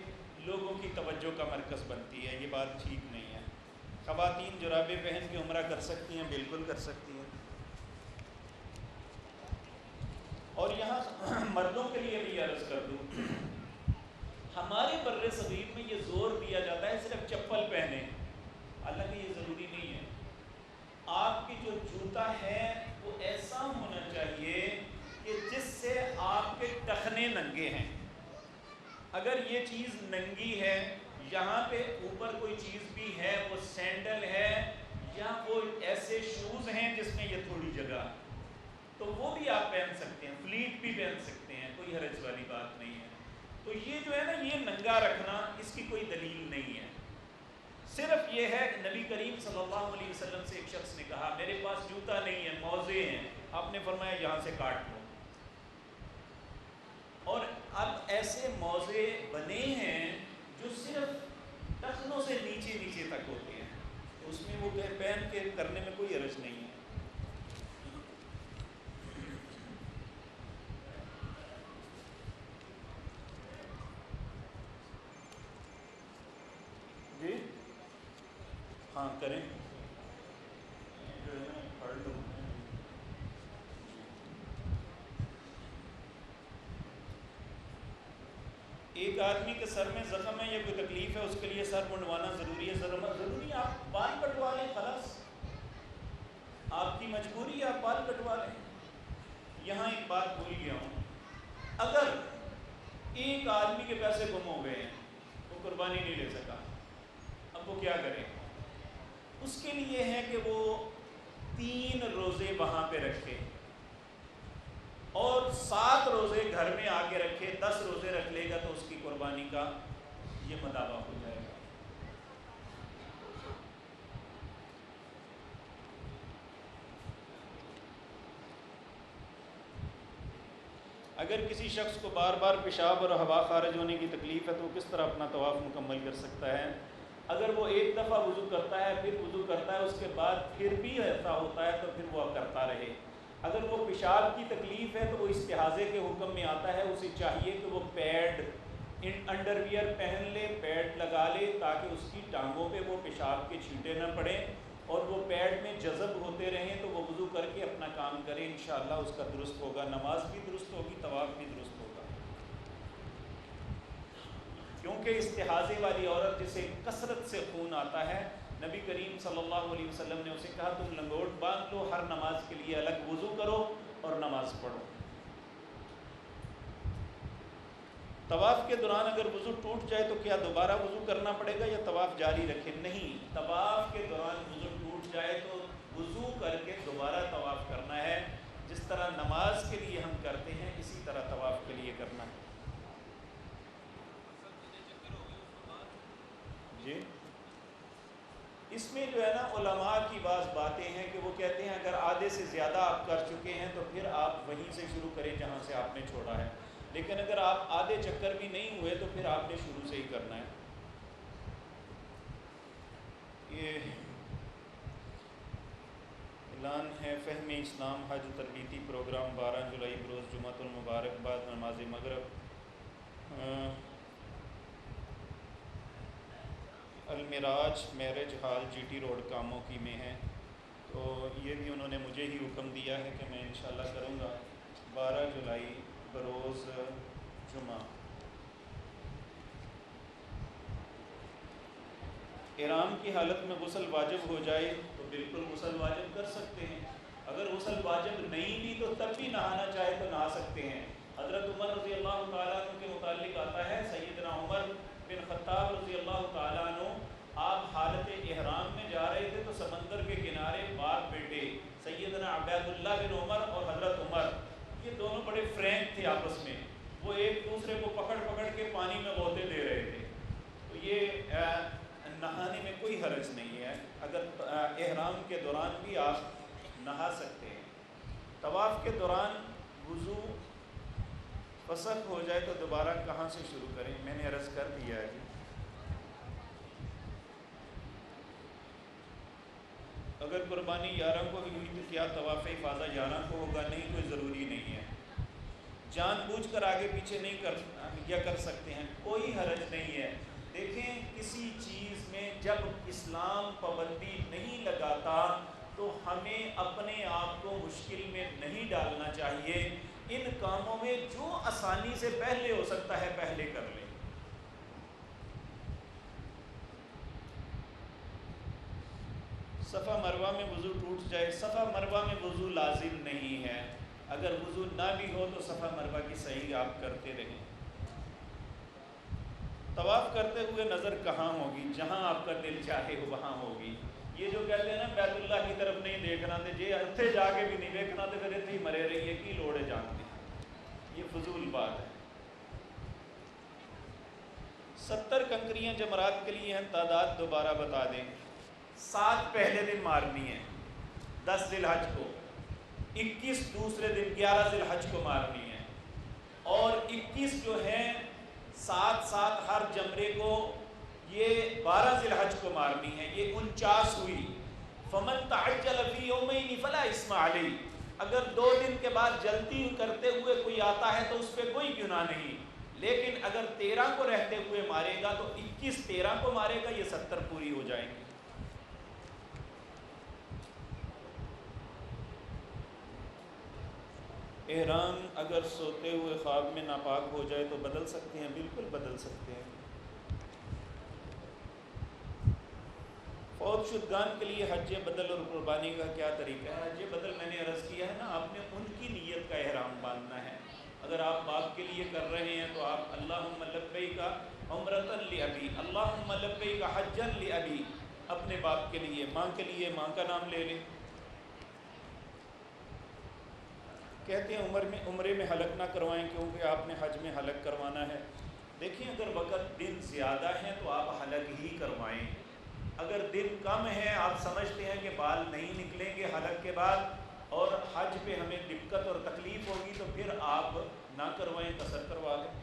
لوگوں کی توجہ کا مرکز بنتی ہے، یہ بات ٹھیک نہیں ہے۔ خواتین جرابیں پہن کے عمرہ کر سکتی ہیں؟ بالکل کر سکتی ہیں۔ اور یہاں مردوں کے لیے بھی عرض کر دوں، ہمارے بر صغیر میں یہ زور دیا جاتا ہے صرف چپل پہنے، حالانکہ یہ ضروری نہیں ہے۔ آپ کی جو جوتا ہے وہ ایسا ہونا چاہیے کہ جس سے آپ کے ٹخنے ننگے ہیں۔ اگر یہ چیز ننگی ہے، یہاں پہ اوپر کوئی چیز بھی ہے، وہ سینڈل ہے یا وہ ایسے شوز ہیں جس میں یہ تھوڑی جگہ، تو وہ بھی آپ پہن سکتے ہیں، فلیٹ بھی پہن سکتے ہیں، کوئی حرج والی بات نہیں ہے۔ تو یہ جو ہے نا یہ ننگا رکھنا اس کی کوئی دلیل نہیں ہے. صرف یہ ہے کہ نبی کریم صلی اللہ علیہ وسلم سے ایک شخص نے کہا میرے پاس جوتا نہیں ہے موزے ہیں, آپ نے فرمایا یہاں سے کاٹ لو. اور اب ایسے موزے بنے ہیں جو صرف ٹخنوں سے نیچے نیچے تک ہوتے ہیں, اس میں وہ پہن کے کرنے میں کوئی حرج نہیں ہے. جی ہاں کریں پڑھ لو. ایک آدمی کے سر میں زخم ہے یا کوئی تکلیف ہے, اس کے لیے سر منڈوانا ضروری ہے؟ ضروری آپ بال کٹوا لیں, خلاص آپ کی مجبوری ہے, آپ بال کٹوا لیں. یہاں ایک بات بھول گیا ہوں, اگر ایک آدمی کے پیسے گم ہو گئے ہیں, وہ قربانی نہیں لے سکا, اب وہ کیا کرے؟ اس کے لیے ہے کہ وہ 3 روزے وہاں پہ رکھے اور 7 روزے گھر میں آ کے رکھے, 10 روزے رکھ لے گا تو اس کی قربانی کا یہ مداوع ہو جائے گا. اگر کسی شخص کو بار بار پیشاب اور ہوا خارج ہونے کی تکلیف ہے تو وہ کس طرح اپنا طواف مکمل کر سکتا ہے؟ اگر وہ ایک دفعہ وضو کرتا ہے پھر وضو کرتا ہے, اس کے بعد پھر بھی ایسا ہوتا ہے تو پھر وہ کرتا رہے. اگر وہ پیشاب کی تکلیف ہے تو وہ استحاضے کے حکم میں آتا ہے, اسے چاہیے کہ وہ پیڈ انڈر ویئر پہن لے, پیڈ لگا لے تاکہ اس کی ٹانگوں پہ وہ پیشاب کے چھینٹے نہ پڑیں اور وہ پیڈ میں جذب ہوتے رہیں, تو وہ وضو کر کے اپنا کام کرے, انشاءاللہ اس کا درست ہوگا, نماز بھی درست ہوگی, طواف بھی درست ہوگا. کیونکہ استحاضے والی عورت جسے کثرت سے خون آتا ہے, نبی کریم صلی اللہ علیہ وسلم نے اسے کہا تم لنگوٹ باندھ لو, ہر نماز کے لیے الگ وضو کرو اور نماز پڑھو. طواف کے دوران اگر وضو ٹوٹ جائے تو کیا دوبارہ وضو کرنا پڑے گا یا طواف جاری رکھے؟ نہیں, طواف کے دوران وضو ٹوٹ جائے تو وضو کر کے دوبارہ طواف کرنا ہے. جس طرح نماز کے لیے ہم کرتے ہیں اسی طرح طواف کے لیے کرنا ہے. جی اس میں جو ہے نا علماء کی بعض باتیں ہیں کہ وہ کہتے ہیں اگر آدھے سے زیادہ آپ کر چکے ہیں تو پھر آپ وہیں سے شروع کریں جہاں سے آپ نے چھوڑا ہے, لیکن اگر آپ آدھے چکر بھی نہیں ہوئے تو پھر آپ نے شروع سے ہی کرنا ہے. یہ اعلان ہے فہم اسلام حج تربیتی پروگرام 12 جولائی بروز جمعۃ المبارک بعد نماز مغرب Al-Meraj marriage hall G T road کاموں کی میں ہے. تو یہ بھی انہوں نے مجھے ہی حکم دیا ہے کہ میں انشاءاللہ کروں گا 12 جولائی بروز جمعہ. احرام کی حالت میں غسل واجب ہو جائے تو بالکل غسل واجب کر سکتے ہیں, اگر غسل واجب نہیں بھی تو تب بھی نہانا چاہے تو نہا سکتے ہیں. حضرت عمر رضی اللہ تعالیٰ عنہ کے متعلق آتا ہے, سیدنا عمر بن خطاب رضی اللہ تعالیٰ عنہ آپ حالت احرام میں جا رہے تھے تو سمندر کے کنارے باپ بیٹے سیدنا عبید اللہ بن عمر اور حضرت عمر, یہ دونوں بڑے فرینک تھے آپس میں, وہ ایک دوسرے کو پکڑ پکڑ کے پانی میں غوطے دے رہے تھے. تو یہ نہانے میں کوئی حرج نہیں ہے, اگر احرام کے دوران بھی آپ نہا سکتے ہیں. طواف کے دوران وضو فسخ ہو جائے تو دوبارہ کہاں سے شروع کریں؟ میں نے عرض کر دیا ہے جی. اگر قربانی 11 کو ہوئی تو کیا طواف افاضہ 11 کو ہوگا؟ نہیں, کوئی ضروری نہیں ہے, جان بوجھ کر آگے پیچھے نہیں کر سکتے ہیں, کوئی حرج نہیں ہے. دیکھیں کسی چیز میں جب اسلام پابندی نہیں لگاتا تو ہمیں اپنے آپ کو مشکل میں نہیں ڈالنا چاہیے. ان کاموں میں جو آسانی سے پہلے ہو سکتا ہے پہلے کر لیں. صفا مروہ میں وضو ٹوٹ جائے, صفا مروہ میں وضو لازم نہیں ہے, اگر وضو نہ بھی ہو تو صفا مروہ کی صحیح آپ کرتے رہیں. طواف کرتے ہوئے نظر کہاں ہوگی؟ جہاں آپ کا دل چاہے وہاں ہوگی. یہ جو کہتے ہیں نا بیت اللہ کی طرف نہیں دیکھنا تے جے اتھے جا کے بھی نہیں دیکھنا تے پھر اتھے ہی مرے رہیے, کی لوڑ ہے جان دی, یہ فضول بات ہے. 70 کنکریاں جمرات کے لیے ہیں، تعداد دوبارہ بتا دیں۔ 7 پہلے دن مارنی ہے 10 ذی الحج کو، 21 دوسرے دن 11 ذی الحج کو مارنی ہے، اور 21 جو ہیں 7 ہر جمرے کو یہ 12 ذی الحج کو مارنی ہے، یہ 49 ہوئی۔ فمن تعجل فی یومین فلا اثم علیہ، اگر 2 دن کے بعد جلدی کرتے ہوئے کوئی آتا ہے تو اس پہ کوئی گناہ نہیں، لیکن اگر 13 کو رہتے ہوئے مارے گا تو 21 13 کو مارے گا، یہ 70 پوری ہو جائیں گی۔ احرام اگر سوتے ہوئے خواب میں ناپاک ہو جائے تو بدل سکتے ہیں؟ بالکل بدل سکتے ہیں۔ فوت شدگان کے لیے حج بدل اور قربانی کا کیا طریقہ ہے؟ حج بدل میں نے عرض کیا ہے نا، آپ نے ان کی نیت کا احرام باندھنا ہے۔ اگر آپ باپ کے لیے کر رہے ہیں تو آپ اللہم لبیک عمرۃ لابی، اللہم لبیک حجا لابی، اپنے باپ کے لیے، ماں کے لیے ماں کا نام لے لیں۔ کہتے ہیں عمرے میں حلق نہ کروائیں کیونکہ آپ نے حج میں حلق کروانا ہے۔ دیکھیں اگر وقت دن زیادہ ہیں تو آپ حلق ہی کروائیں، اگر دن کم ہے، آپ سمجھتے ہیں کہ بال نہیں نکلیں گے حلق کے بعد اور حج پہ ہمیں دقت اور تکلیف ہوگی، تو پھر آپ نہ کروائیں، قصر کروا لیں۔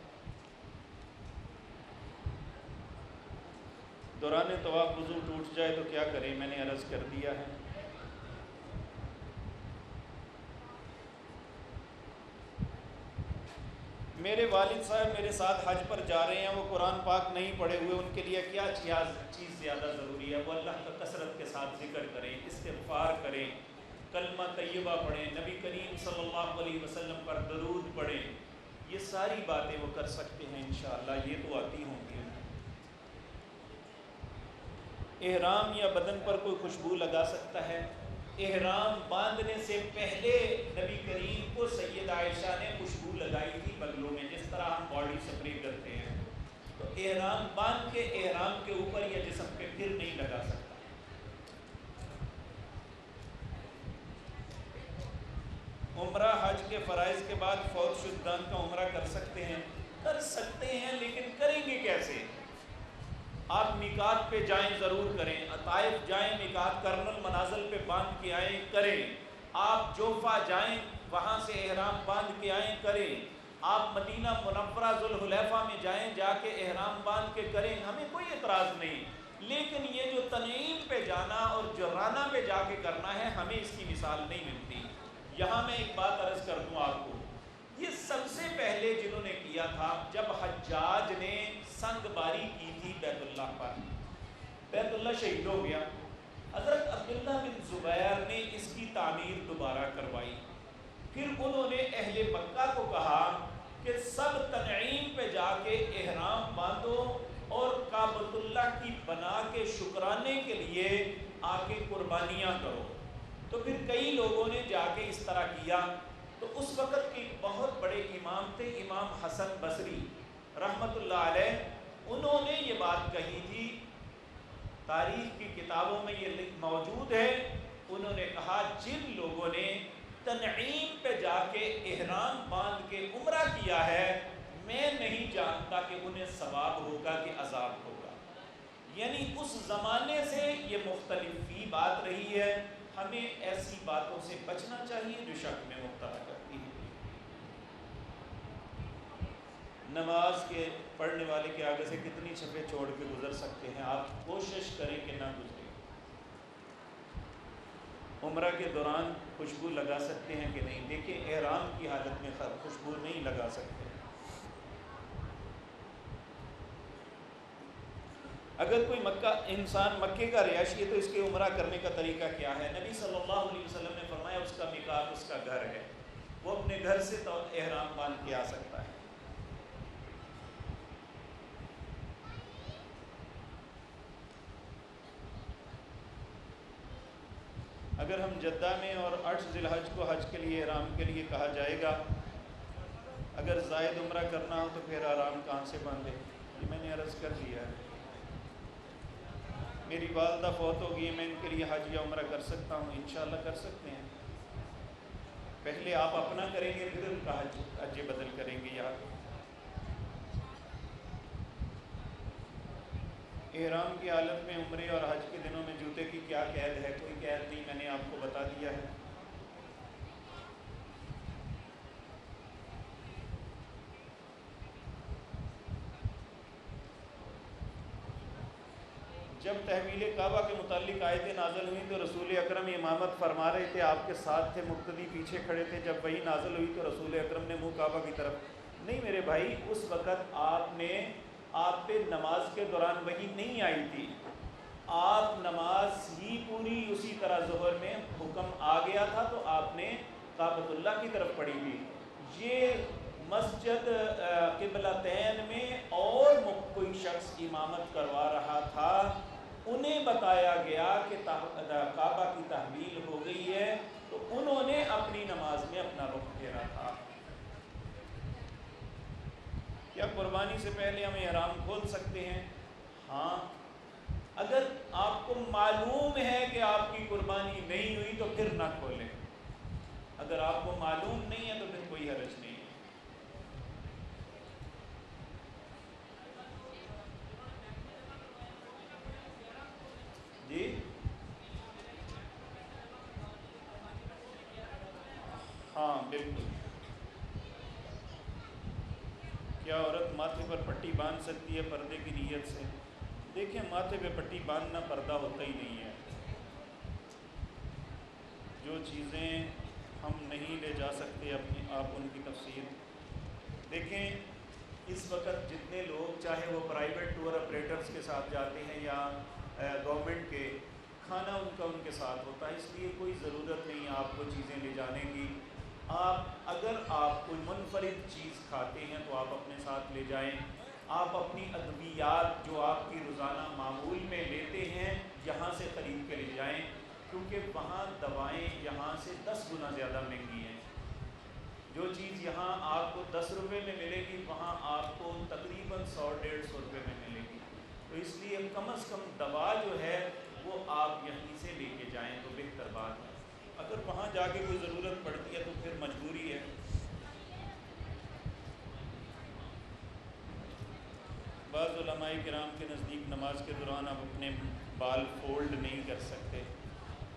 دوران طواف وضو ٹوٹ جائے تو کیا کریں؟ میں نے عرض کر دیا ہے۔ میرے والد صاحب میرے ساتھ حج پر جا رہے ہیں، وہ قرآن پاک نہیں پڑھے ہوئے، ان کے لیے کیا چیز زیادہ ضروری ہے؟ وہ اللہ کا کثرت کے ساتھ ذکر کریں، استغفار کریں، کلمہ طیبہ پڑھیں، نبی کریم صلی اللہ علیہ وسلم پر درود پڑھیں، یہ ساری باتیں وہ کر سکتے ہیں انشاءاللہ، یہ تو آتی ہوں گی۔ احرام یا بدن پر کوئی خوشبو لگا سکتا ہے؟ احرام باندھنے سے پہلے نبی کریم کو سید عائشہ نے خوشبو لگائی تھی بغلوں میں، جس طرح ہم باڈی سپرے کرتے ہیں، تو احرام باندھ کے احرام کے اوپر یا جسم پہ پھر نہیں لگا سکتا۔ عمرہ حج کے فرائض کے بعد فوت شدگان کا عمرہ کر سکتے ہیں؟ کر سکتے ہیں، لیکن کریں گے کیسے؟ آپ میقات پہ جائیں، ضرور کریں، طائف جائیں، میقات کرنل منازل پہ باندھ کے آئیں، کریں۔ آپ جوفہ جائیں، وہاں سے احرام باندھ کے آئیں، کریں۔ آپ مدینہ منورہ ذوالحلیفہ میں جائیں، جا کے احرام باندھ کے کریں، ہمیں کوئی اعتراض نہیں، لیکن یہ جو تنعیم پہ جانا اور جرانہ پہ جا کے کرنا ہے، ہمیں اس کی مثال نہیں ملتی۔ یہاں میں ایک بات عرض کر دوں آپ کو، یہ سب سے پہلے جنہوں نے کیا تھا جب حجاج نے سنگ باری کی تھی بیت اللہ پر، بیت اللہ شہید ہو گیا، حضرت عبداللہ بن زبیر نے اس کی تعمیر دوبارہ کروائی۔ پھر انہوں نے اہل مکہ کو کہا کہ سب تنعیم پہ جا کے احرام باندھو اور کعبۃ اللہ کی بنا کے شکرانے کے لیے آ کے قربانیاں کرو۔ تو پھر کئی لوگوں نے جا کے اس طرح کیا۔ تو اس وقت کے بہت بڑے امام تھے، امام حسن بصری رحمۃ اللہ علیہ، انہوں نے یہ بات کہی تھی، تاریخ کی کتابوں میں یہ موجود ہے، انہوں نے کہا جن لوگوں نے تنعیم پہ جا کے احرام باندھ کے عمرہ کیا ہے، میں نہیں جانتا کہ انہیں ثواب ہوگا کہ عذاب ہوگا۔ یعنی اس زمانے سے یہ مختلف ہی بات رہی ہے، ہمیں ایسی باتوں سے بچنا چاہیے جو شک میں مبتلا کرتی ہیں۔ نماز کے پڑھنے والے کے آگے سے کتنی صفحے چھوڑ کے گزر سکتے ہیں؟ آپ کوشش کریں کہ نہ گزریں۔ عمرہ کے دوران خوشبو لگا سکتے ہیں کہ نہیں؟ دیکھیں احرام کی حالت میں خوشبو نہیں لگا سکتے۔ اگر کوئی انسان مکے کا رہائشی ہے تو اس کے عمرہ کرنے کا طریقہ کیا ہے؟ نبی صلی اللہ علیہ وسلم نے فرمایا اس کا میقات اس کا گھر ہے، وہ اپنے گھر سے تو احرام باندھ کے آ سکتا ہے۔ اگر ہم جدہ میں اور 8 ذی الحج کو حج کے لیے احرام کے لیے کہا جائے گا، اگر زائد عمرہ کرنا ہو تو پھر احرام کہاں سے باندھے؟ یہ میں نے عرض کر دیا ہے۔ میری والدہ فوت ہو گئی، میں ان کے لیے حج یا عمرہ کر سکتا ہوں؟ انشاءاللہ کر سکتے ہیں۔ پہلے آپ اپنا کریں گے پھر ان کا حج بدل کریں گے۔ یاد احرام کی حالت میں عمرے اور حج کے دنوں میں جوتے کی کیا قید ہے؟ کوئی قید نہیں، میں نے آپ کو بتا دیا ہے۔ جب تحویل کعبہ کے متعلق آیتیں نازل ہوئیں تو رسول اکرم امامت فرما رہے تھے، آپ کے ساتھ تھے، مقتدی پیچھے کھڑے تھے۔ جب وہی نازل ہوئی تو رسول اکرم نے منہ کعبہ کی طرف نہیں میرے بھائی، اس وقت آپ پہ نماز کے دوران وہی نہیں آئی تھی، آپ نماز ہی پوری اسی طرح ظہر میں حکم آ گیا تھا تو آپ نے کعبۃ اللہ کی طرف پڑھی تھی۔ یہ مسجد قبلتین میں اور کوئی شخص امامت کروا رہا تھا، انہیں بتایا گیا کہ کعبہ کی تحویل ہو گئی ہے تو انہوں نے اپنی نماز میں اپنا رخ پھیرا تھا۔ کیا قربانی سے پہلے ہم احرام کھول سکتے ہیں؟ ہاں، اگر آپ کو معلوم ہے کہ آپ کی قربانی نہیں ہوئی تو پھر نہ کھولیں، اگر آپ کو معلوم نہیں ہے تو پھر کوئی حرج نہیں ہے۔ جی ہاں بالکل۔ کیا عورت ماتھے پر پٹی باندھ سکتی ہے پردے کی نیت سے؟ دیکھیں، ماتھے پہ پٹی باندھنا پردہ ہوتا ہی نہیں ہے۔ جو چیزیں ہم نہیں لے جا سکتے آپ ان کی تفسیر دیکھیں۔ اس وقت جتنے لوگ چاہے وہ پرائیویٹ ٹور آپریٹرز کے ساتھ جاتے ہیں یا گورنمنٹ کے، کھانا ان کے ساتھ ہوتا ہے، اس لیے کوئی ضرورت نہیں آپ کو چیزیں لے جانے کی۔ اگر آپ کوئی منفرد چیز کھاتے ہیں تو آپ اپنے ساتھ لے جائیں۔ آپ اپنی ادویات جو آپ کی روزانہ معمول میں لیتے ہیں یہاں سے خرید کے لے جائیں، کیونکہ وہاں دوائیں یہاں سے 10 گنا زیادہ مہنگی ہیں۔ جو چیز یہاں آپ کو 10 روپے میں ملے گی وہاں آپ کو تقریباً 100-150 روپے میں ملے گی۔ تو اس لیے کم از کم دوا جو ہے وہ آپ یہیں سے لے کے جائیں تو بہتر بات ہے۔ اگر وہاں جا کے کوئی ضرورت پڑتی ہے تو پھر مجبوری ہے۔ بعض علماء کرام کے نزدیک نماز کے دوران آپ اپنے بال فولڈ نہیں کر سکتے،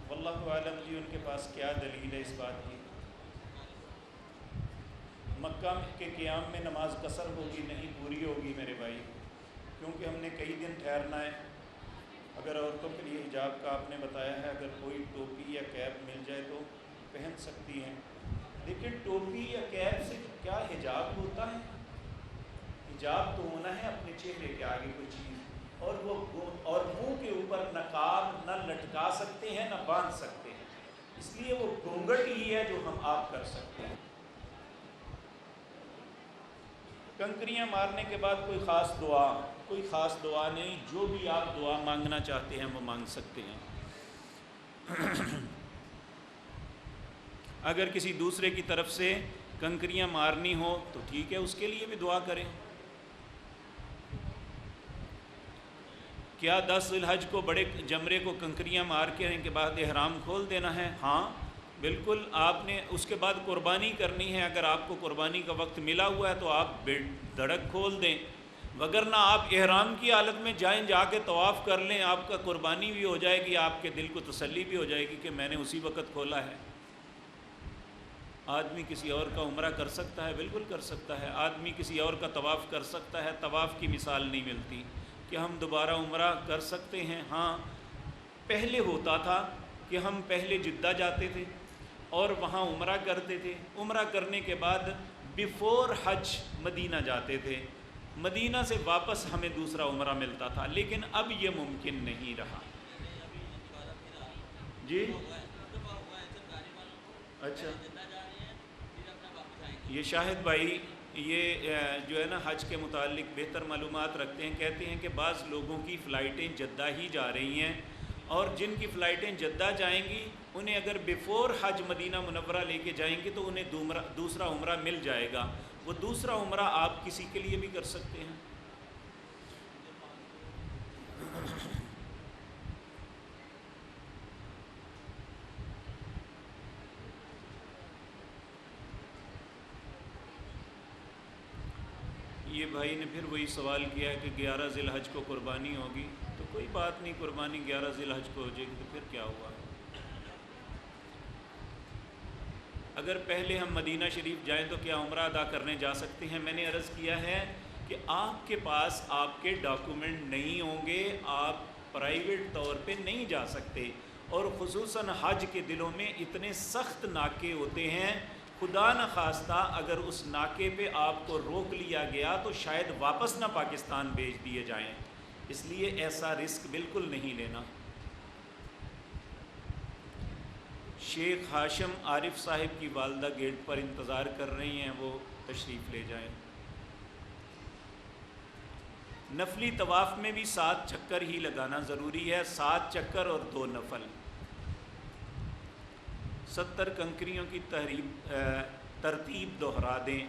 واللہ عالم جی ان کے پاس کیا دلیل ہے اس بات کی؟ مکہ کے قیام میں نماز قصر ہوگی؟ نہیں، پوری ہوگی میرے بھائی، کیونکہ ہم نے کئی دن ٹھہرنا ہے۔ اگر عورتوں کے لیے حجاب کا آپ نے بتایا ہے، اگر کوئی ٹوپی یا کیپ مل جائے تو پہن سکتی ہیں۔ لیکن ٹوپی یا کیپ سے کیا حجاب ہوتا ہے؟ حجاب تو ہونا ہے اپنے چہرے کے آگے کوئی چیز، اور منہ کے اوپر نقاب نہ لٹکا سکتے ہیں نہ باندھ سکتے ہیں، اس لیے وہ گھونگھٹ ہی ہے جو آپ کر سکتے ہیں۔ کنکریاں مارنے کے بعد کوئی خاص دعا نہیں، جو بھی آپ دعا مانگنا چاہتے ہیں وہ مانگ سکتے ہیں۔ اگر کسی دوسرے کی طرف سے کنکریاں مارنی ہو تو ٹھیک ہے، اس کے لیے بھی دعا کریں۔ کیا 10 ذی الحج کو بڑے جمرے کو کنکریاں مار کے بعد احرام کھول دینا ہے؟ ہاں بالکل، آپ نے اس کے بعد قربانی کرنی ہے۔ اگر آپ کو قربانی کا وقت ملا ہوا ہے تو آپ دھڑک کھول دیں، وگرنہ آپ احرام کی حالت میں جا کے طواف کر لیں، آپ کا قربانی بھی ہو جائے گی، آپ کے دل کو تسلی بھی ہو جائے گی کہ میں نے اسی وقت کھولا ہے۔ آدمی کسی اور کا عمرہ کر سکتا ہے؟ بالکل کر سکتا ہے۔ آدمی کسی اور کا طواف کر سکتا ہے؟ طواف کی مثال نہیں ملتی کہ ہم دوبارہ عمرہ کر سکتے ہیں۔ ہاں، پہلے ہوتا تھا کہ ہم پہلے جدہ جاتے تھے اور وہاں عمرہ کرتے تھے، عمرہ کرنے کے بعد بیفور حج مدینہ جاتے تھے، مدینہ سے واپس ہمیں دوسرا عمرہ ملتا تھا، لیکن اب یہ ممکن نہیں رہا۔ جی اچھا، یہ شاہد بھائی یہ جو ہے نا حج کے متعلق بہتر معلومات رکھتے ہیں، کہتے ہیں کہ بعض لوگوں کی فلائٹیں جدہ ہی جا رہی ہیں، اور جن کی فلائٹیں جدہ جائیں گی انہیں اگر بیفور حج مدینہ منورہ لے کے جائیں گے تو انہیں دوسرا عمرہ مل جائے گا۔ وہ دوسرا عمرہ آپ کسی کے لیے بھی کر سکتے ہیں۔ یہ بھائی نے پھر وہی سوال کیا ہے کہ 11 ذی الحج کو قربانی ہوگی۔ کوئی بات نہیں، قربانی 11 ذی الحج کو ہو جائے گی تو پھر کیا ہوا؟ اگر پہلے ہم مدینہ شریف جائیں تو کیا عمرہ ادا کرنے جا سکتے ہیں؟ میں نے عرض کیا ہے کہ آپ کے پاس آپ کے ڈاکومنٹ نہیں ہوں گے، آپ پرائیویٹ طور پہ نہیں جا سکتے، اور خصوصاً حج کے دلوں میں اتنے سخت ناکے ہوتے ہیں، خدا نخواستہ اگر اس ناکے پہ آپ کو روک لیا گیا تو شاید واپس نہ پاکستان بھیج دیے جائیں، اس لیے ایسا رسک بالکل نہیں لینا۔ شیخ ہاشم عارف صاحب کی والدہ گیٹ پر انتظار کر رہی ہیں، وہ تشریف لے جائیں۔ نفلی طواف میں بھی 7 چکر ہی لگانا ضروری ہے، 7 چکر اور 2 نفل۔ 70 کنکریوں کی ترتیب دہرا دیں۔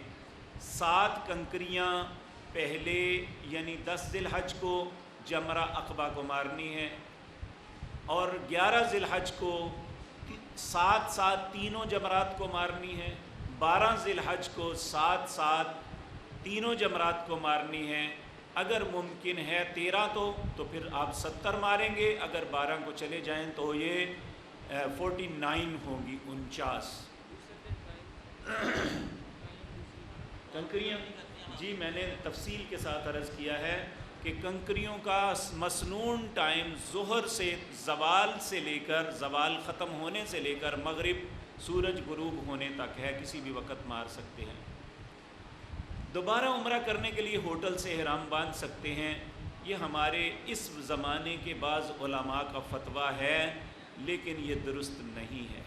7 کنکریاں پہلے یعنی 10 ذی الحج کو جمرہ عقبہ کو مارنی ہے، اور 11 ذی الحج کو ساتھ ساتھ تینوں جمرات کو مارنی ہے، 12 ذی الحج کو ساتھ ساتھ تینوں جمرات کو مارنی ہے، اگر ممکن ہے 13 تو پھر آپ 70 ماریں گے، اگر 12 کو چلے جائیں تو یہ 49 ہوگی، 49 کنکریاں۔ جی میں نے تفصیل کے ساتھ عرض کیا ہے کہ کنکریوں کا مسنون ٹائم ظہر سے زوال سے لے کر زوال ختم ہونے سے لے کر مغرب سورج غروب ہونے تک ہے، کسی بھی وقت مار سکتے ہیں۔ دوبارہ عمرہ کرنے کے لیے ہوٹل سے احرام باندھ سکتے ہیں، یہ ہمارے اس زمانے کے بعض علماء کا فتویٰ ہے، لیکن یہ درست نہیں ہے۔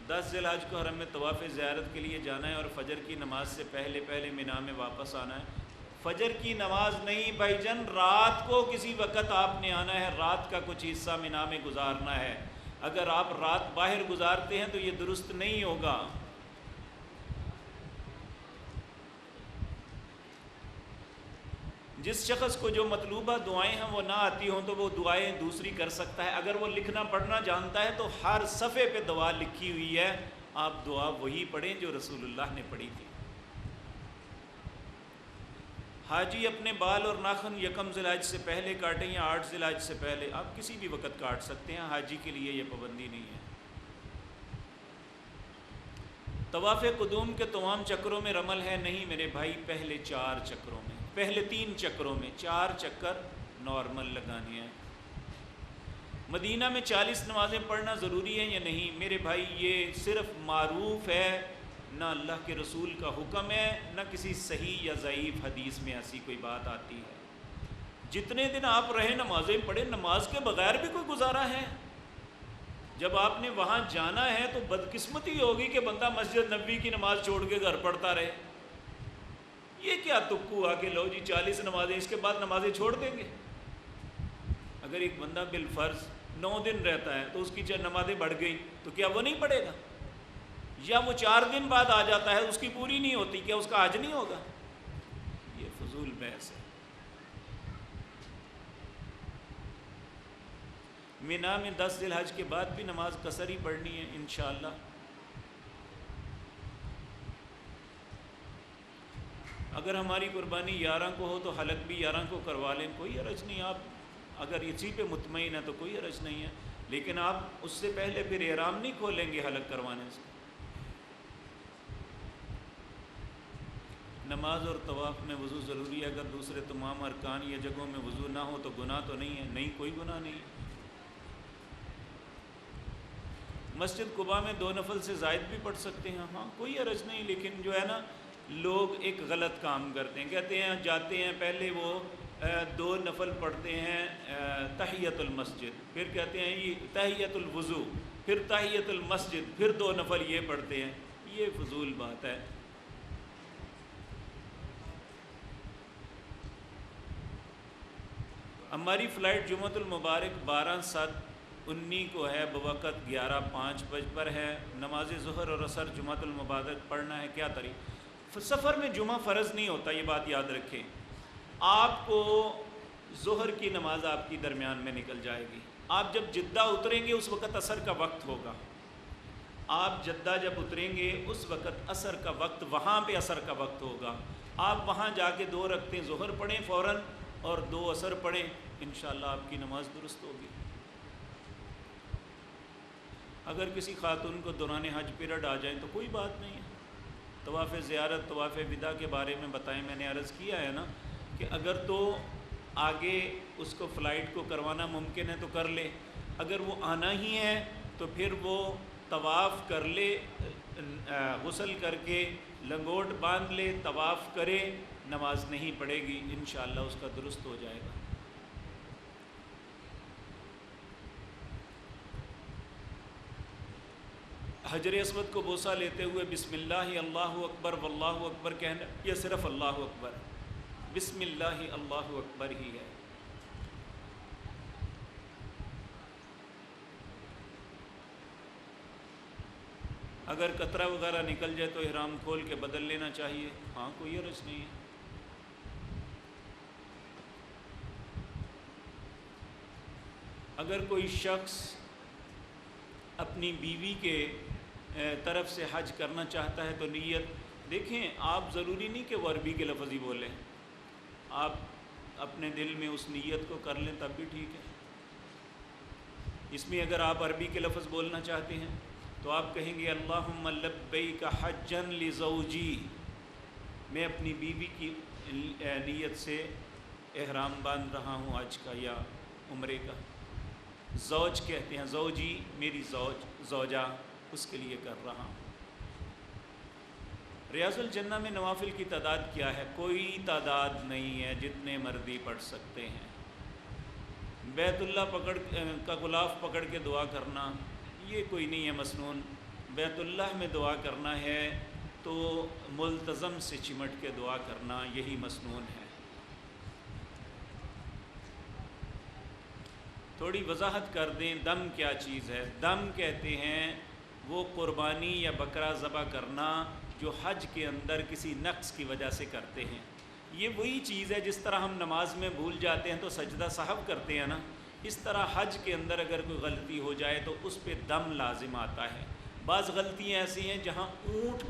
دس ذی الحج کو حرم میں طواف زیارت کے لیے جانا ہے اور فجر کی نماز سے پہلے مینا میں واپس آنا ہے۔ فجر کی نماز نہیں بھائی جان، رات کو کسی وقت آپ نے آنا ہے، رات کا کچھ حصہ مینا میں گزارنا ہے۔ اگر آپ رات باہر گزارتے ہیں تو یہ درست نہیں ہوگا۔ جس شخص کو جو مطلوبہ دعائیں ہیں وہ نہ آتی ہوں تو وہ دعائیں دوسری کر سکتا ہے۔ اگر وہ لکھنا پڑھنا جانتا ہے تو ہر صفحے پہ دعا لکھی ہوئی ہے، آپ دعا وہی پڑھیں جو رسول اللہ نے پڑھی تھی۔ حاجی اپنے بال اور ناخن یکم ذی الحج سے پہلے کاٹیں یا 8 ذی الحج سے پہلے؟ آپ کسی بھی وقت کاٹ سکتے ہیں، حاجی کے لیے یہ پابندی نہیں ہے۔ طواف قدوم کے تمام چکروں میں رمل ہے؟ نہیں میرے بھائی، پہلے 4 چکروں میں، پہلے 3 چکروں میں 4 چکر نارمل لگانے ہیں۔ مدینہ میں 40 نمازیں پڑھنا ضروری ہے یا نہیں؟ میرے بھائی یہ صرف معروف ہے، نہ اللہ کے رسول کا حکم ہے، نہ کسی صحیح یا ضعیف حدیث میں ایسی کوئی بات آتی ہے۔ جتنے دن آپ رہے نمازیں پڑھیں، نماز کے بغیر بھی کوئی گزارا ہے؟ جب آپ نے وہاں جانا ہے تو بدقسمتی ہوگی کہ بندہ مسجد نبوی کی نماز چھوڑ کے گھر پڑھتا رہے۔ یہ کیا تک ہوا کہ لو جی 40 نمازیں اس کے بعد نمازیں چھوڑ دیں گے؟ اگر ایک بندہ بالفرض 9 دن رہتا ہے تو اس کی نمازیں بڑھ گئی تو کیا وہ نہیں پڑھے گا؟ یا وہ 4 دن بعد آ جاتا ہے اس کی پوری نہیں ہوتی، کیا اس کا حج نہیں ہوگا؟ یہ فضول بحث ہے۔ مینا میں 10 ذی الحج کے بعد بھی نماز قصر ہی پڑھنی ہے انشاءاللہ۔ اگر ہماری قربانی 11 کو ہو تو حلق بھی 11 کو کروا لیں، کوئی حرج نہیں۔ آپ اگر اسی پہ مطمئن ہے تو کوئی حرج نہیں ہے، لیکن آپ اس سے پہلے پھر احرام نہیں کھولیں گے حلق کروانے سے۔ نماز اور طواف میں وضو ضروری ہے، اگر دوسرے تمام ارکان یا جگہوں میں وضو نہ ہو تو گناہ تو نہیں ہے؟ نہیں، کوئی گناہ نہیں۔ مسجد قباء میں 2 نفل سے زائد بھی پڑھ سکتے ہیں؟ ہاں کوئی حرج نہیں، لیکن جو ہے نا لوگ ایک غلط کام کرتے ہیں، کہتے ہیں جاتے ہیں پہلے وہ 2 نفل پڑھتے ہیں تحیۃ المسجد، پھر کہتے ہیں یہ تحیۃ الوضو، پھر تحیۃ المسجد، پھر 2 نفل یہ پڑھتے ہیں۔ یہ فضول بات ہے۔ ہماری فلائٹ جمعۃ المبارک 12/7/19 کو ہے، بوقت 11:05 پر ہے۔ نماز ظہر اور عصر جمعۃ المبارک پڑھنا ہے، کیا طریقہ؟ سفر میں جمعہ فرض نہیں ہوتا، یہ بات یاد رکھیں۔ آپ کو ظہر کی نماز آپ کی درمیان میں نکل جائے گی، آپ جب جدہ اتریں گے اس وقت عصر کا وقت ہوگا، آپ جدہ جب اتریں گے اس وقت عصر کا وقت، وہاں پہ عصر کا وقت ہوگا، آپ وہاں جا کے 2 رکعتیں ظہر پڑھیں فوراً اور 2 عصر پڑھیں، انشاءاللہ آپ کی نماز درست ہوگی۔ اگر کسی خاتون کو دوران حج پیریڈ آ جائیں تو کوئی بات نہیں ہے۔ طواف زیارت، طواف وداع کے بارے میں بتائیں، میں نے عرض کیا ہے نا کہ اگر تو آگے اس کو فلائٹ کو کروانا ممکن ہے تو کر لے، اگر وہ آنا ہی ہے تو پھر وہ طواف کر لے، غسل کر کے لنگوٹ باندھ لے، طواف کرے، نماز نہیں پڑھے گی، انشاءاللہ اس کا درست ہو جائے گا۔ حجر اسود کو بوسہ لیتے ہوئے بسم اللہ اللہ اکبر واللہ اکبر کہنا، یہ صرف اللہ اکبر ہے، بسم اللہ اللہ اکبر ہی ہے۔ اگر قطرہ وغیرہ نکل جائے تو احرام کھول کے بدل لینا چاہیے، ہاں کوئی حرج نہیں ہے۔ اگر کوئی شخص اپنی بیوی کے طرف سے حج کرنا چاہتا ہے تو نیت دیکھیں، آپ ضروری نہیں کہ وہ عربی کے لفظ ہی بولیں، آپ اپنے دل میں اس نیت کو کر لیں تب بھی ٹھیک ہے۔ اس میں اگر آپ عربی کے لفظ بولنا چاہتے ہیں تو آپ کہیں گے اللہم لبیک حجا لزوجی، میں اپنی بیوی کی نیت سے احرام باندھ رہا ہوں حج کا یا عمرے کا۔ زوج کہتے ہیں، زوجی میری زوج، زوجہ، اس کے لیے کر رہا ہوں۔ ریاض الجنہ میں نوافل کی تعداد کیا ہے؟ کوئی تعداد نہیں ہے، جتنے مرضی پڑھ سکتے ہیں۔ بیت اللہ کا غلاف پکڑ کے دعا کرنا یہ کوئی نہیں ہے مسنون، بیت اللہ میں دعا کرنا ہے تو ملتزم سے چمٹ کے دعا کرنا یہی مسنون ہے۔ تھوڑی وضاحت کر دیں، دم کیا چیز ہے؟ دم کہتے ہیں وہ قربانی یا بکرا ذبح کرنا جو حج کے اندر کسی نقص کی وجہ سے کرتے ہیں۔ یہ وہی چیز ہے جس طرح ہم نماز میں بھول جاتے ہیں تو سجدہ سہو کرتے ہیں نا، اس طرح حج کے اندر اگر کوئی غلطی ہو جائے تو اس پہ دم لازم آتا ہے۔ بعض غلطیاں ایسی ہیں جہاں اونٹ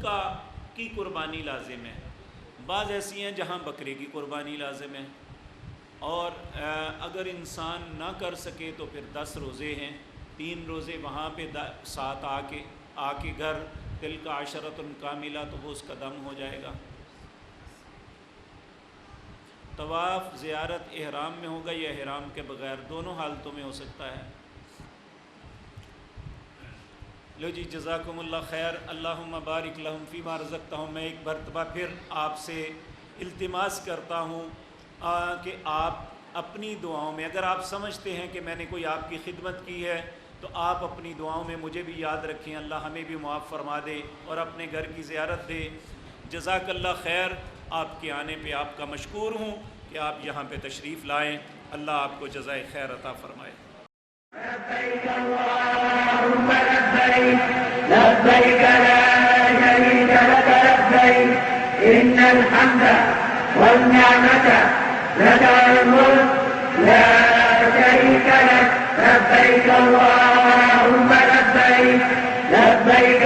کی قربانی لازم ہے، بعض ایسی ہیں جہاں بکرے کی قربانی لازم ہے، اور اگر انسان نہ کر سکے تو پھر 10 روزے ہیں، 3 روزے وہاں پہ ساتھ آ کے گھر تلک عشرۃ کاملہ، تو وہ اس کا دم ہو جائے گا۔ طواف زیارت احرام میں ہوگا یا احرام کے بغیر؟ دونوں حالتوں میں ہو سکتا ہے۔ لو جی جزاکم اللہ خیر، اللہم بارک لہم فیما رزقتہم۔ میں ایک مرتبہ پھر آپ سے التماس کرتا ہوں کہ آپ اپنی دعاؤں میں، اگر آپ سمجھتے ہیں کہ میں نے کوئی آپ کی خدمت کی ہے تو آپ اپنی دعاؤں میں مجھے بھی یاد رکھیں، اللہ ہمیں بھی معاف فرما دے اور اپنے گھر کی زیارت دے۔ جزاک اللہ خیر، آپ کے آنے پہ آپ کا مشکور ہوں کہ آپ یہاں پہ تشریف لائیں، اللہ آپ کو جزائے خیر عطا فرمائے۔ لبيك اللهم لبيك لبيك لا شريك لك لبيك إن الحمد والنعمة لك الملك لا شريك لك لبيك اللهم لبيك لبيك